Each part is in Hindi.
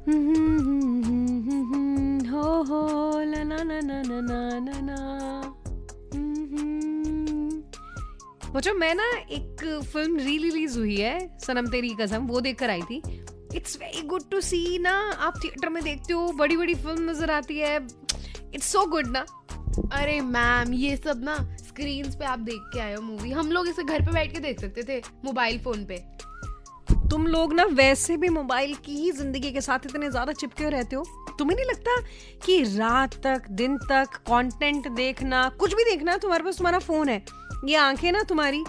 हो ला ना ना ना ना ना ना ना। बच्चों मैं ना एक फिल्म रिलीज हुई है सनम तेरी कसम, वो देख कर आई थी। इट्स वेरी गुड टू सी ना, आप थिएटर में देखते हो बड़ी बड़ी फिल्म नजर आती है, इट्स सो गुड ना। अरे मैम ये सब ना स्क्रीन्स पे आप देख के आए हो मूवी, हम लोग इसे घर पे बैठ के देख सकते थे मोबाइल फोन पे। तुम लोग ना वैसे भी मोबाइल की ही जिंदगी के साथ इतने ज्यादा चिपके रहते हो, तुम्हें नहीं लगता कि रात तक दिन तक कंटेंट देखना, कुछ भी देखना, तुम्हारे पास तुम्हारा फोन है। ये आंखें ना तुम्हारी,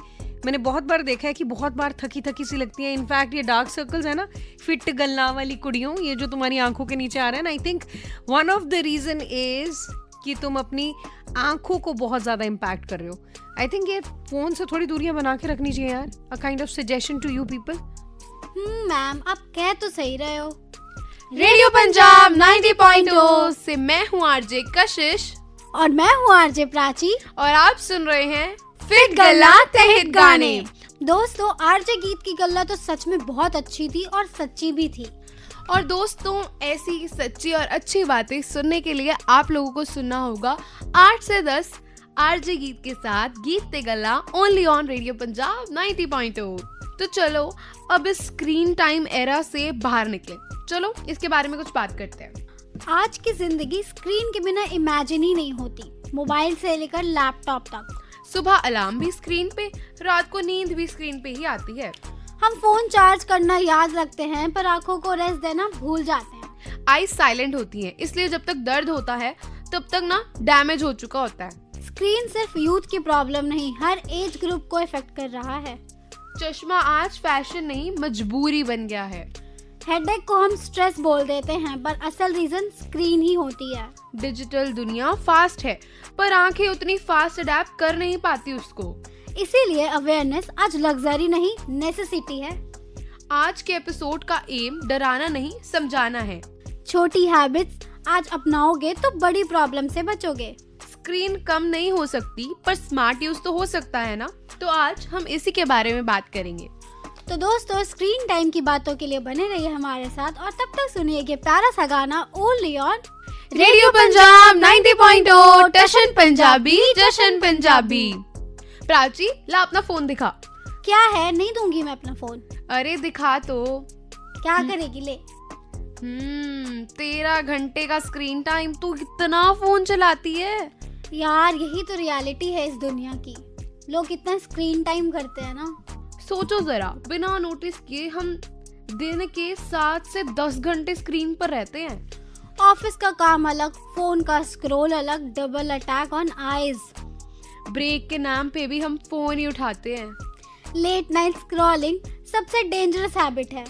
मैंने बहुत बार देखा है कि बहुत बार थकी थकी सी लगती है। इनफैक्ट ये डार्क सर्कल्स है ना, फिट गल्ला वाली कुड़ियों, ये जो तुम्हारी आंखों के नीचे आ रहे हैं ना, I think one of the reason is कि तुम अपनी आंखों को बहुत ज्यादा इम्पैक्ट कर रहे हो। आई थिंक ये फोन से थोड़ी दूरियां बना के रखनी चाहिए यार। A kind of suggestion to you people. Ma'am आप कह तो सही रहे हो। रेडियो पंजाब 90.2 से मैं हूँ आरजे कशिश और मैं हूँ आरजे प्राची और आप सुन रहे हैं फिट गल्ला तहत गाने। दोस्तों आरजे गीत की गल्ला तो सच में बहुत अच्छी थी और सच्ची भी थी। और दोस्तों ऐसी सच्ची और अच्छी बातें सुनने के लिए आप लोगों को सुनना होगा 8 से 10 आरजे गीत के साथ गीत ते गल्ला ओनली ऑन रेडियो पंजाब 90.2। तो चलो अब इस स्क्रीन टाइम एरा से बाहर निकले, चलो इसके बारे में कुछ बात करते हैं। आज की जिंदगी स्क्रीन के बिना इमेजिन ही नहीं होती, मोबाइल से लेकर लैपटॉप तक। सुबह अलार्म भी स्क्रीन पे, रात को नींद भी स्क्रीन पे ही आती है। हम फोन चार्ज करना याद रखते हैं पर आंखों को रेस्ट देना भूल जाते हैं। आईज साइलेंट होती हैं, इसलिए जब तक दर्द होता है तब तक ना डैमेज हो चुका होता है। स्क्रीन सिर्फ यूथ की प्रॉब्लम नहीं, हर एज ग्रुप को इफेक्ट कर रहा है। चश्मा आज फैशन नहीं मजबूरी बन गया है। हेडेक को हम स्ट्रेस बोल देते हैं पर असल रीजन स्क्रीन ही होती है। डिजिटल दुनिया फास्ट है पर आंखें उतनी फास्ट अडेप्ट कर नहीं पाती उसको, इसीलिए अवेयरनेस आज लग्जरी नहीं नेसेसिटी है। आज के एपिसोड का एम डराना नहीं समझाना है। छोटी हैबिट्स आज अपनाओगे तो बड़ी प्रॉब्लम से बचोगे। स्क्रीन कम नहीं हो सकती पर स्मार्ट यूज तो हो सकता है ना, तो आज हम इसी के बारे में बात करेंगे। तो दोस्तों स्क्रीन टाइम की बातों के लिए बने रहिए हमारे साथ और तब तक सुनिए ये प्यारा सा गाना ओनली ऑन रेडियो पंजाब 90.2 टशन पंजाबी जशन पंजाबी। प्राची ला अपना फोन दिखा। क्या है, नहीं दूंगी मैं अपना फोन। अरे दिखा तो। क्या करेगी ले। 13 घंटे का स्क्रीन टाइम, तू कितना फोन चलाती है यार। यही तो रियलिटी है इस दुनिया की, लोग कितना स्क्रीन टाइम करते हैं ना। सोचो जरा, बिना नोटिस किए हम दिन के 7 से 10 घंटे स्क्रीन पर रहते हैं। ऑफिस का काम अलग, फोन का स्क्रॉल अलग, double attack on eyes. Break के नाम पे भी हम फोन ही उठाते हैं। लेट नाइट स्क्रॉलिंग सबसे डेंजरस हैबिट है।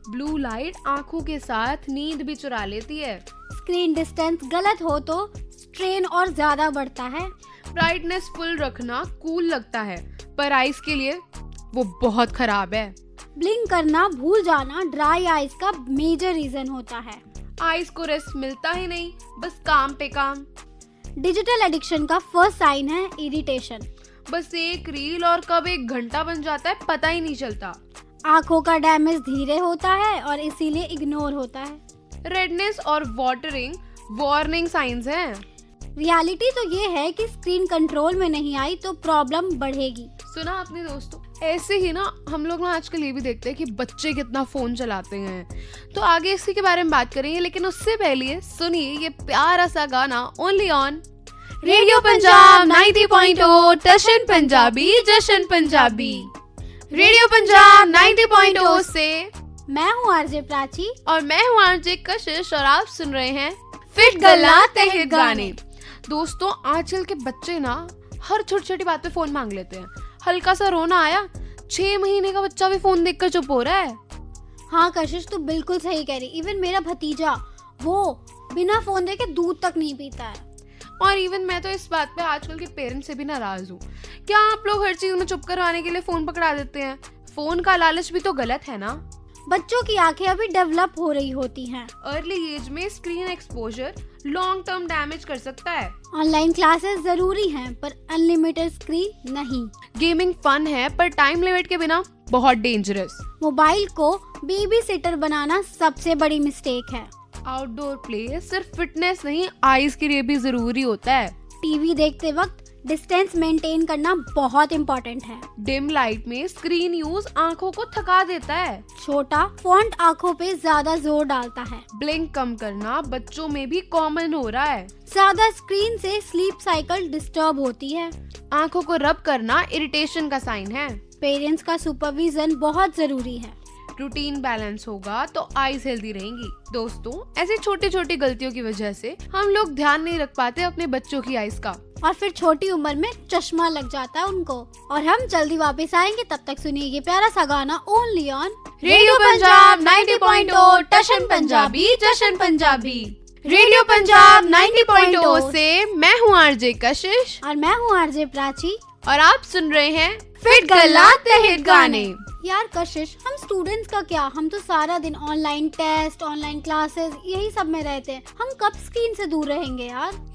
ब्लू लाइट आंखों के साथ नींद भी चुरा लेती है। स्क्रीन डिस्टेंस गलत हो तो स्ट्रेन और ज्यादा बढ़ता है। ब्राइटनेस फुल रखना कूल लगता है पर आईज के लिए वो बहुत खराब है। ब्लिंक करना भूल जाना ड्राई आईज का मेजर रीजन होता है। आईज को रेस्ट मिलता ही नहीं, बस काम पे काम। डिजिटल एडिक्शन का फर्स्ट साइन है इरिटेशन। बस एक रील और कब 1 घंटा बन जाता है पता ही नहीं चलता। आंखों का डैमेज धीरे होता है और इसीलिए इग्नोर होता है। रेडनेस और वाटरिंग वार्निंग साइंस हैं। रियलिटी तो ये है कि स्क्रीन कंट्रोल में नहीं आई तो प्रॉब्लम बढ़ेगी। सुना अपने दोस्तों, ऐसे ही ना हम लोग ना आजकल ये भी देखते हैं कि बच्चे कितना फोन चलाते हैं, तो आगे इसी के बारे में बात करेंगे, लेकिन उससे पहले सुनिए ये प्यारा सा गाना ओनली ऑन रेडियो पंजाब 90.2 टशन पंजाबी जशन पंजाबी। रेडियो पंजाब 90.2 से मैं हूँ आरजे प्राची और मैं हूँ आरजे कशिश और आप सुन रहे हैं फिट गल्ला तहत गाने। दोस्तों आजकल के बच्चे ना हर छोटी छोटी बात पे फोन मांग लेते हैं। हल्का सा रोना आया, 6 महीने का बच्चा भी फोन देखकर चुप हो रहा है। हाँ कशिश तू बिल्कुल सही कह रही। इवन मेरा भतीजा वो बिना फोन देखे दूध तक नहीं पीता है। और इवन मैं तो इस बात पे आजकल के पेरेंट्स से भी नाराज हूँ। क्या आप लोग हर चीज में चुप करवाने के लिए फोन पकड़ा देते हैं? फोन का लालच भी तो गलत है ना। बच्चों की आंखें अभी डेवलप हो रही होती हैं। अर्ली एज में screen exposure long term damage कर सकता है। ऑनलाइन क्लासेस जरूरी हैं पर अनलिमिटेड स्क्रीन नहीं। गेमिंग फन है पर टाइम लिमिट के बिना बहुत डेंजरस। मोबाइल को बेबी सिटर बनाना सबसे बड़ी मिस्टेक है। आउटडोर प्ले सिर्फ फिटनेस नहीं, आईज के लिए भी जरूरी होता है। टीवी देखते वक्त डिस्टेंस मेंटेन करना बहुत इम्पोर्टेंट है। डिम लाइट में स्क्रीन यूज आंखों को थका देता है। छोटा फॉन्ट आंखों पे ज्यादा जोर डालता है। ब्लिंक कम करना बच्चों में भी कॉमन हो रहा है। ज्यादा स्क्रीन से स्लीप साइकिल डिस्टर्ब होती है। आंखों को रब करना इरिटेशन का साइन है। पेरेंट्स का सुपरविजन बहुत जरूरी है। रूटीन बैलेंस होगा तो आईज हेल्दी रहेंगी। दोस्तों, ऐसी छोटी छोटी गलतियों की वजह से हम लोग ध्यान नहीं रख पाते अपने बच्चों की आईज का, और फिर छोटी उम्र में चश्मा लग जाता है उनको। और हम जल्दी वापस आएंगे, तब तक सुनिए ये प्यारा सा गाना ओनली ऑन रेडियो पंजाब 90.0 टशन पंजाबी जशन पंजाबी। रेडियो पंजाब 90.0 से मैं हूँ आरजे कशिश और मैं हूँ आरजे प्राची और आप सुन रहे हैं फिट गल्ला ते हिट गाने। यार कशिश, हम स्टूडेंट्स का क्या, हम तो सारा दिन ऑनलाइन टेस्ट, ऑनलाइन क्लासेस, यही सब में रहते हैं। हम कब स्क्रीन से दूर रहेंगे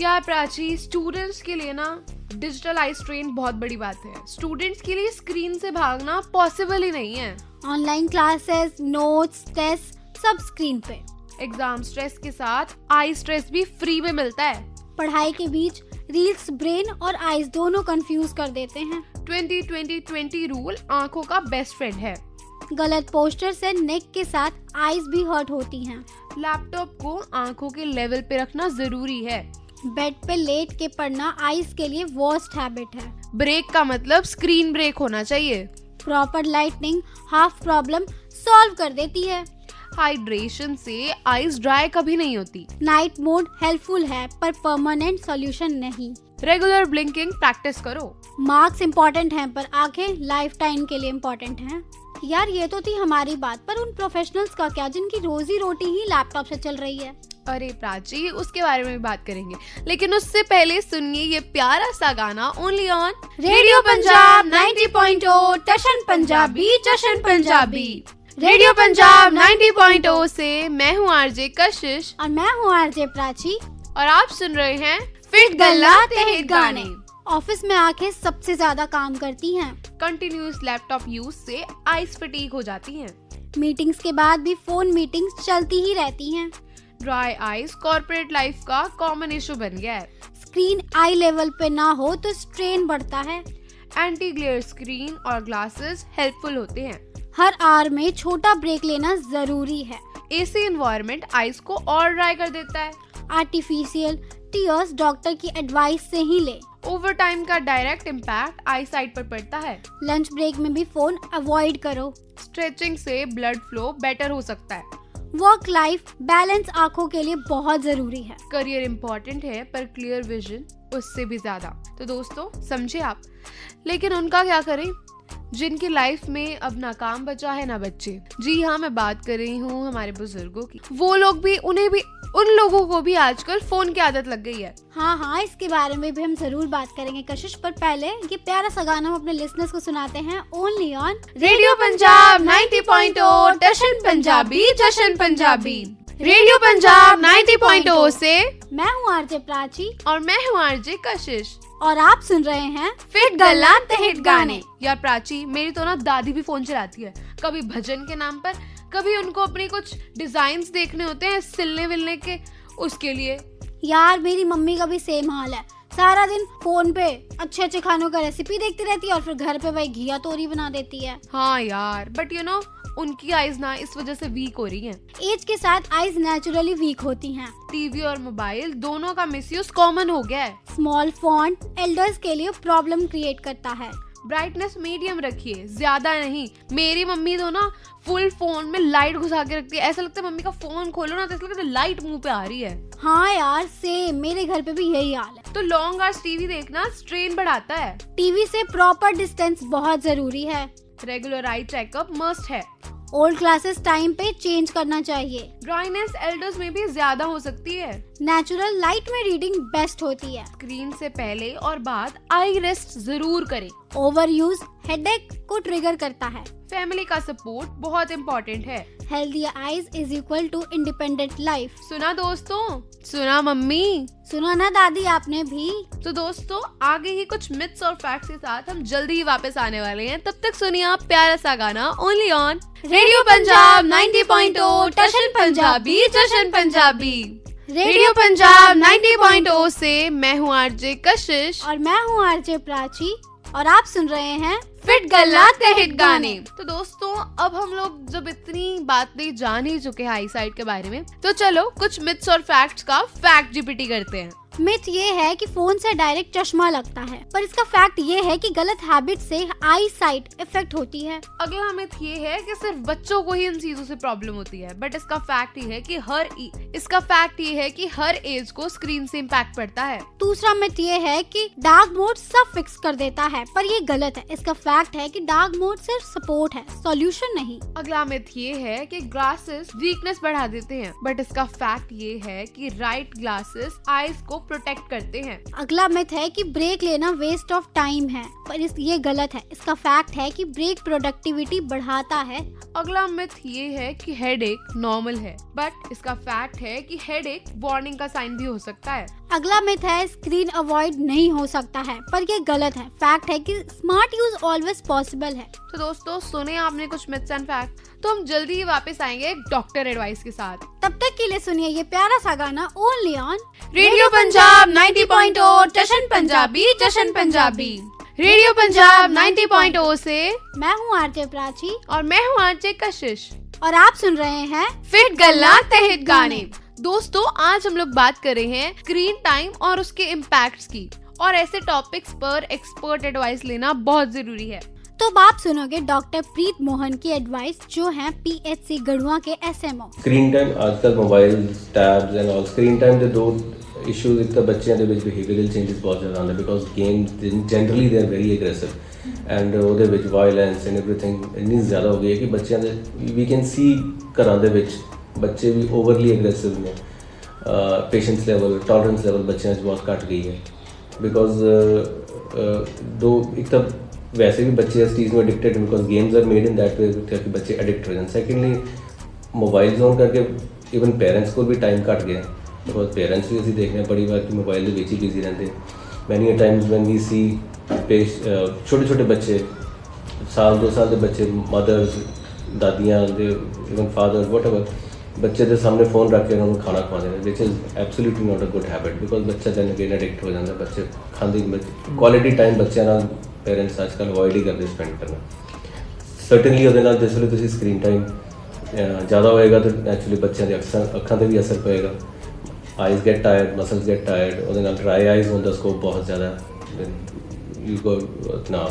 यार प्राची, स्टूडेंट्स के लिए ना डिजिटल आई स्ट्रेन बहुत बड़ी बात है। स्टूडेंट्स के लिए स्क्रीन से भागना पॉसिबल ही नहीं है। ऑनलाइन क्लासेस, नोट्स, टेस्ट सब स्क्रीन पे। एग्जाम स्ट्रेस के साथ आई स्ट्रेस भी फ्री में मिलता है। पढ़ाई के बीच रील्स ब्रेन और आईज दोनों कंफ्यूज कर देते हैं। 20-20-20 रूल आंखों का बेस्ट फ्रेंड है। गलत पोस्टर से नेक के साथ आईज भी हर्ट होती हैं। लैपटॉप को आंखों के लेवल पे रखना जरूरी है। बेड पे लेट के पढ़ना आईज के लिए वर्स्ट हैबिट है। ब्रेक का मतलब स्क्रीन ब्रेक होना चाहिए। Proper lightning half problem solve कर देती है। हाइड्रेशन से आईज ड्राई कभी नहीं होती। नाइट मोड हेल्पफुल है पर परमानेंट सॉल्यूशन नहीं। रेगुलर ब्लिंकिंग प्रैक्टिस करो। मार्क्स इम्पोर्टेंट हैं पर आंखें लाइफ टाइम के लिए इम्पोर्टेंट हैं। यार ये तो थी हमारी बात, पर उन प्रोफेशनल्स का क्या जिनकी रोजी रोटी ही लैपटॉप से चल रही है। अरे प्राची, उसके बारे में भी बात करेंगे, लेकिन उससे पहले सुनिए ये प्यारा सा गाना ओनली ऑन रेडियो पंजाब 90.0 टशन पंजाबी जशन पंजाबी। रेडियो पंजाब 90.0 से मैं हूँ आरजे कशिश और मैं हूँ आरजे प्राची और आप सुन रहे हैं फिट गल्ला ते हिट गाने। ऑफिस में आंखें सबसे ज्यादा काम करती हैं। कंटिन्यूअस लैपटॉप यूज से आईज फटीग हो जाती हैं। मीटिंग्स के बाद भी फोन मीटिंग्स चलती ही रहती हैं। ड्राई आईज कॉर्पोरेट लाइफ का कॉमन इशू बन गया है। स्क्रीन आई लेवल पे ना हो तो स्ट्रेन बढ़ता है। एंटी ग्लेयर स्क्रीन और ग्लासेस हेल्पफुल होते हैं। हर आवर में छोटा ब्रेक लेना जरूरी है। एसी एनवायरनमेंट आईज को और ड्राई कर देता है। आर्टिफिशियल टीयर्स डॉक्टर की एडवाइस से ही ले। ओवर टाइम का डायरेक्ट इम्पैक्ट आई साइट पर पड़ता है। लंच ब्रेक में भी फोन अवॉइड करो। स्ट्रेचिंग से ब्लड फ्लो बेटर हो सकता है। वर्क लाइफ बैलेंस आंखों के लिए बहुत जरूरी है। करियर इम्पोर्टेंट है पर क्लियर विजन उससे भी ज्यादा। तो दोस्तों, समझे आप, लेकिन उनका क्या करें जिनकी लाइफ में अब ना काम बचा है ना बच्चे। जी हाँ, मैं बात कर रही हूँ हमारे बुजुर्गों की। वो लोग भी, उन्हें भी, उन लोगों को भी आजकल फोन की आदत लग गई है। हाँ, इसके बारे में भी हम जरूर बात करेंगे कशिश, पर पहले ये प्यारा सा गाना हम अपने लिसनर्स को सुनाते हैं ओनली ऑन रेडियो पंजाब 90.0 टशन पंजाबी जशन पंजाबी। रेडियो पंजाब 90.0 से मैं हूँ आरजे प्राची और मैं हूँ आरजे कशिश और आप सुन रहे हैं फिट गल्ला ते हिट गाने। यार प्राची, मेरी तो ना दादी भी फोन चलाती है, कभी भजन के नाम पर, कभी उनको अपनी कुछ डिजाइन्स देखने होते हैं सिलने विलने के, उसके लिए। यार मेरी मम्मी का भी सेम हाल है। सारा दिन फोन पे अच्छे अच्छे खानों का रेसिपी देखती रहती है और फिर घर पे वही घिया तोरी बना देती है। हाँ यार, बट यू नो उनकी आईज ना इस वजह से वीक हो रही हैं। एज के साथ आईज नेचुरली वीक होती हैं। टीवी और मोबाइल दोनों का मिसयूज कॉमन हो गया है। स्मॉल फॉन्ट एल्डर्स के लिए प्रॉब्लम क्रिएट करता है। ब्राइटनेस मीडियम रखिए, ज्यादा नहीं। मेरी मम्मी तो ना फुल फोन में लाइट घुसा के रखती है, ऐसा लगता है मम्मी का फोन खोलो ना तो ऐसा लगता है लाइट मुंह पे आ रही है। हाँ यार, सेम मेरे घर पे भी यही हाल है। तो लॉन्ग आवर्स टीवी देखना स्ट्रेन बढ़ाता है। टीवी से प्रॉपर डिस्टेंस बहुत जरूरी है। रेगुलर आई चेकअप मस्ट है। ओल्ड क्लासेस टाइम पे चेंज करना चाहिए। ड्राइनेस एल्डर्स में भी ज्यादा हो सकती है। नेचुरल लाइट में रीडिंग बेस्ट होती है। स्क्रीन से पहले और बाद आई रेस्ट जरूर करें। ओवर यूज हेडेक को ट्रिगर करता है। फैमिली का सपोर्ट बहुत इम्पोर्टेंट है। Healthy eyes is equal to independent life. सुना दोस्तों, सुना मम्मी, सुना ना दादी आपने भी। तो दोस्तों, आगे ही कुछ मिथ्स और फैक्ट्स के साथ हम जल्दी ही वापस आने वाले हैं। तब तक सुनिए आप प्यारा सा गाना ओनली ऑन रेडियो पंजाब 90.0 टशन पंजाब। पंजाबी जशन पंजाबी। रेडियो पंजाब 90.0 से मैं हूँ आरजे कशिश और मैं हूँ आरजे प्राची और आप सुन रहे हैं फिट गल्ला ते हिट गाने। तो दोस्तों, अब हम लोग जब इतनी बातें जान ही चुके हैं आई साइट के बारे में, तो चलो कुछ मिथ्स और फैक्ट्स का फैक्ट जीपीटी करते हैं। मिथ ये है कि फोन से डायरेक्ट चश्मा लगता है, पर इसका फैक्ट ये है कि गलत हैबिट से आई साइट इफेक्ट होती है। अगला मिथ ये है कि सिर्फ बच्चों को ही इन चीजों से प्रॉब्लम होती है, बट इसका फैक्ट ये है कि हर एज को स्क्रीन से इम्पैक्ट पड़ता है। दूसरा मिथ ये है कि डार्क मोड सब फिक्स कर देता है, पर ये गलत है। इसका फैक्ट है कि डार्क मोड सिर्फ सपोर्ट है, सॉल्यूशन नहीं। अगला मिथ ये है कि ग्लासेस वीकनेस बढ़ा देते हैं, बट इसका फैक्ट ये है कि राइट ग्लासेस आईज को प्रोटेक्ट करते हैं। अगला मिथ है कि ब्रेक लेना वेस्ट ऑफ टाइम है, पर ये गलत है। इसका फैक्ट है कि ब्रेक प्रोडक्टिविटी बढ़ाता है। अगला मिथ ये है कि हेडेक नॉर्मल है, बट इसका फैक्ट है कि हेडेक वार्निंग का साइन भी हो सकता है। अगला मिथ है स्क्रीन अवॉइड नहीं हो सकता है, पर ये गलत है। फैक्ट है कि स्मार्ट यूज ऑलवेज पॉसिबल है। तो दोस्तों, सुने आपने कुछ मिथ्स एंड फैक्ट, तो हम जल्दी ही वापस आएंगे एक डॉक्टर एडवाइस के साथ। तब तक के लिए सुनिए ये प्यारा सा गाना ओनली ऑन रेडियो पंजाब 90.0 जशन पंजाबी जशन पंजाबी। रेडियो पंजाब 90.0 से मैं हूँ आरजे प्राची और मैं हूँ आरजे कशिश और आप सुन रहे हैं फिट गल्ला ते हिट गाने। दोस्तों, आज हम लोग बात कर रहे हैं स्क्रीन टाइम और उसके इम्पैक्ट्स की, और ऐसे टॉपिक्स पर एक्सपर्ट एडवाइस लेना बहुत जरूरी है। तो आप सुनोगे डॉक्टर प्रीत मोहन की एडवाइस, जो हैं पीएचसी गढ़वा के एसएमओ। स्क्रीन टाइम आजकल mobile tabs and all screen time ਦੇ ਦੋ ਇਸ਼ੂਜ਼, ਇੱਕ ਤਾਂ ਬੱਚਿਆਂ ਦੇ ਵਿੱਚ ਬਿਹੇਵੀਅਰਲ ਚੇਂਜਸ ਬਹੁਤ ਜ਼ਿਆਦਾ ਆਉਂਦੇ, because games generally they are very aggressive and ਉਹਦੇ ਵਿੱਚ ਵਾਇਲੈਂਸ ਐਂਡ ਐਵਰੀਥਿੰਗ ਇੰਨੀ ਜ਼ਿਆਦਾ ਹੋ ਗਈ ਹੈ ਕਿ ਬੱਚਿਆਂ ਦੇ ਵੀ ਕੈਨ ਸੀ ਘਰਾਂ ਦੇ ਵਿੱਚ ਬੱਚੇ ਵੀ ਓਵਰਲੀ ਐਗਰੈਸਿਵ ਨੇ। ਪੇਸ਼ੈਂਸ ਲੈਵਲ, ਟੋਲਰੈਂਸ ਲੈਵਲ ਬੱਚਿਆਂ 'ਚ ਬਹੁਤ ਘੱਟ ਗਈ ਹੈ, ਬਿਕੋਜ਼ ਇੱਕ ਤਾਂ वैसे भी बच्चे इस चीज़ में addicted, because games are made in that way कि बच्चे एडिक्ट हो जाए। सैकेंडली मोबाइल ऑन करके इवन पेरेंट्स को भी टाइम घट गया, बिकॉज पेरेंट्स भी असीं देखने बड़ी बार कि मोबाइल के ही बिजी रहते। Many a times when we see छोटे छोटे बच्चे, साल 2 साल के बच्चे, मदर्स, दादियाँ, इवन फादर, वट एवर, बच्चे के सामने फोन रख के उन्होंने खाना खवाते हैं, which is absolutely not a good habit, because बच्चा दैन अगेन एडिक्ट हो जाता। बच्चे खाते क्वालिटी टाइम बच्चों नाल पेरेंट्स आजकल अवॉइड ही करते स्पेंड करना। सर्टनली ਉਹਦੇ ਨਾਲ ਜਿਸ ਵੇਲੇ ਤੁਸੀਂ स्क्रीन टाइम ज़्यादा होएगा तो एक्चुअली बच्चों के अखां पर भी असर पेगा। Eyes get tired, muscles get tired, ਉਹਦੇ ਨਾਲ ड्राई आइज़ होने का स्कोप बहुत ज़्यादा। अपना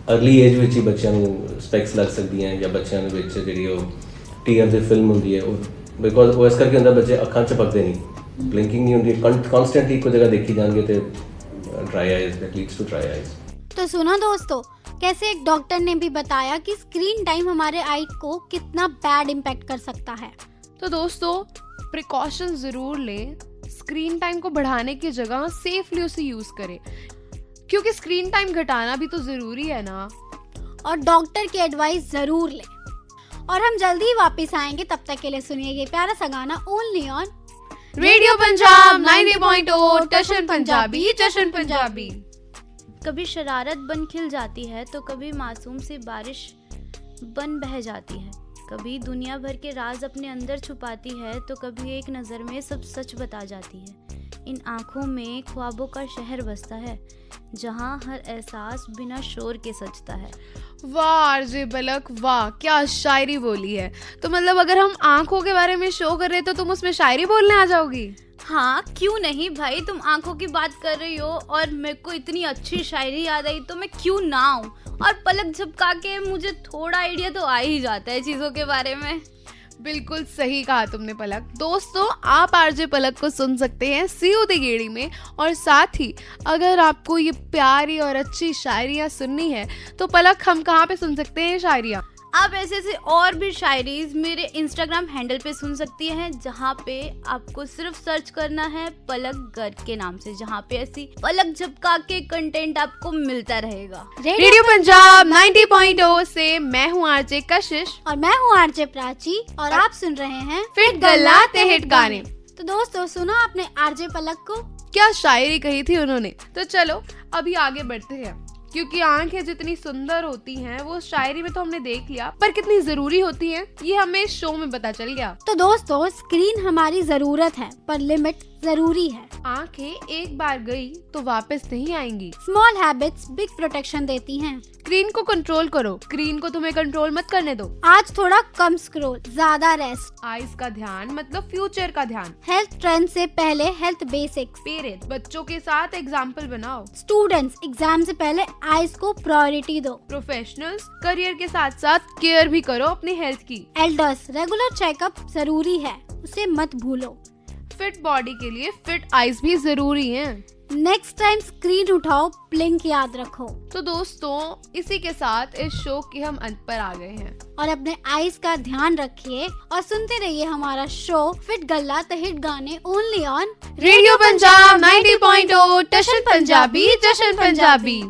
अर्ली एज में ही बच्चों को स्पैक्स लग सकती हैं, या बच्चों के जी टीयर की फिल्म होंगी है, बिकॉज वो इस करके होंगे बच्चे अखां झपकते नहीं, ब्लिंकिंग नहीं होंगी, कॉन्सटेंटली एक जगह देखी जाएंगे तो dry eyes, that leads to dry eyes. तो सुना दोस्तों, कैसे एक डॉक्टर ने भी बताया कि स्क्रीन टाइम हमारे आई को कितना बैड इम्पैक्ट कर सकता है। तो दोस्तों, प्रिकॉशन जरूर लें, स्क्रीन टाइम को बढ़ाने की जगह सेफली उसे यूज करें, क्योंकि स्क्रीन टाइम घटाना भी तो जरूरी है ना। और डॉक्टर की एडवाइस जरूर लें। और हम जल्दी ही वापस आएंगे, तब तक के लिए सुनिए ये प्यारा सा गाना ओनली ऑन रेडियो पंजाब 90.0 जशन पंजाबी जशन पंजाबी। कभी शरारत बन खिल जाती है तो कभी मासूम सी बारिश बन बह जाती है, कभी दुनिया भर के राज अपने अंदर छुपाती है तो कभी एक नज़र में सब सच बता जाती है। इन आँखों में ख्वाबों का शहर बसता है, जहाँ हर एहसास बिना शोर के सजता है। वाह आरजे पलक, वाह क्या शायरी बोली है। तो मतलब अगर हम आँखों के बारे में शो कर रहे तो तुम उसमें शायरी बोलने आ जाओगी? हाँ, क्यों नहीं भाई, तुम आंखों की बात कर रही हो और मेरे को इतनी अच्छी शायरी याद आई तो मैं क्यों ना आऊं। और पलक झपका के मुझे थोड़ा आइडिया तो आ ही जाता है चीज़ों के बारे में। बिल्कुल सही कहा तुमने पलक। दोस्तों, आप आरजे पलक को सुन सकते हैं सीओ दी गेड़ी में, और साथ ही अगर आपको ये प्यारी और अच्छी शायरियाँ सुननी है तो पलक, हम कहाँ पे सुन सकते हैं शायरियाँ? आप ऐसे और भी शायरीज मेरे इंस्टाग्राम हैंडल पे सुन सकती हैं, जहाँ पे आपको सिर्फ सर्च करना है पलक गर्ग के नाम से, जहाँ पे ऐसी पलक झपका के कंटेंट आपको मिलता रहेगा। रेडियो पंजाब 90.0 से मैं हूँ आरजे कशिश और मैं हूँ आरजे प्राची और आप सुन रहे हैं फिट गल्ला ते हिट गाने। तो दोस्तों, सुना आपने आरजे पलक को, क्या शायरी कही थी उन्होंने। तो चलो अभी आगे बढ़ते हैं। क्योंकि आंखें जितनी सुंदर होती हैं वो शायरी में तो हमने देख लिया, पर कितनी जरूरी होती हैं ये हमें इस शो में पता चल गया। तो दोस्तों, स्क्रीन हमारी जरूरत है पर लिमिट जरूरी है। आंखें एक बार गई तो वापस नहीं आएंगी। स्मॉल हैबिट्स बिग प्रोटेक्शन देती हैं। स्क्रीन को कंट्रोल करो, स्क्रीन को तुम्हें कंट्रोल मत करने दो। आज थोड़ा कम स्क्रॉल, ज्यादा रेस्ट। आइज का ध्यान मतलब फ्यूचर का ध्यान। हेल्थ ट्रेंड से पहले हेल्थ बेसिक्स। पेरेंट्स बच्चों के साथ एग्जाम्पल बनाओ। स्टूडेंट्स एग्जाम से पहले आइज को प्रायोरिटी दो। प्रोफेशनल्स करियर के साथ साथ केयर भी करो अपनी हेल्थ की। एल्डर्स रेगुलर चेकअप जरूरी है, उसे मत भूलो। फिट बॉडी के लिए फिट आइज भी जरूरी हैं। नेक्स्ट टाइम स्क्रीन उठाओ, ब्लिंक याद रखो। तो दोस्तों, इसी के साथ इस शो के हम अंत पर आ गए हैं। और अपने आइज का ध्यान रखिए और सुनते रहिए हमारा शो फिट गल्ला द हिट गाने ओनली ऑन रेडियो पंजाब 90.0 टशन पंजाबी।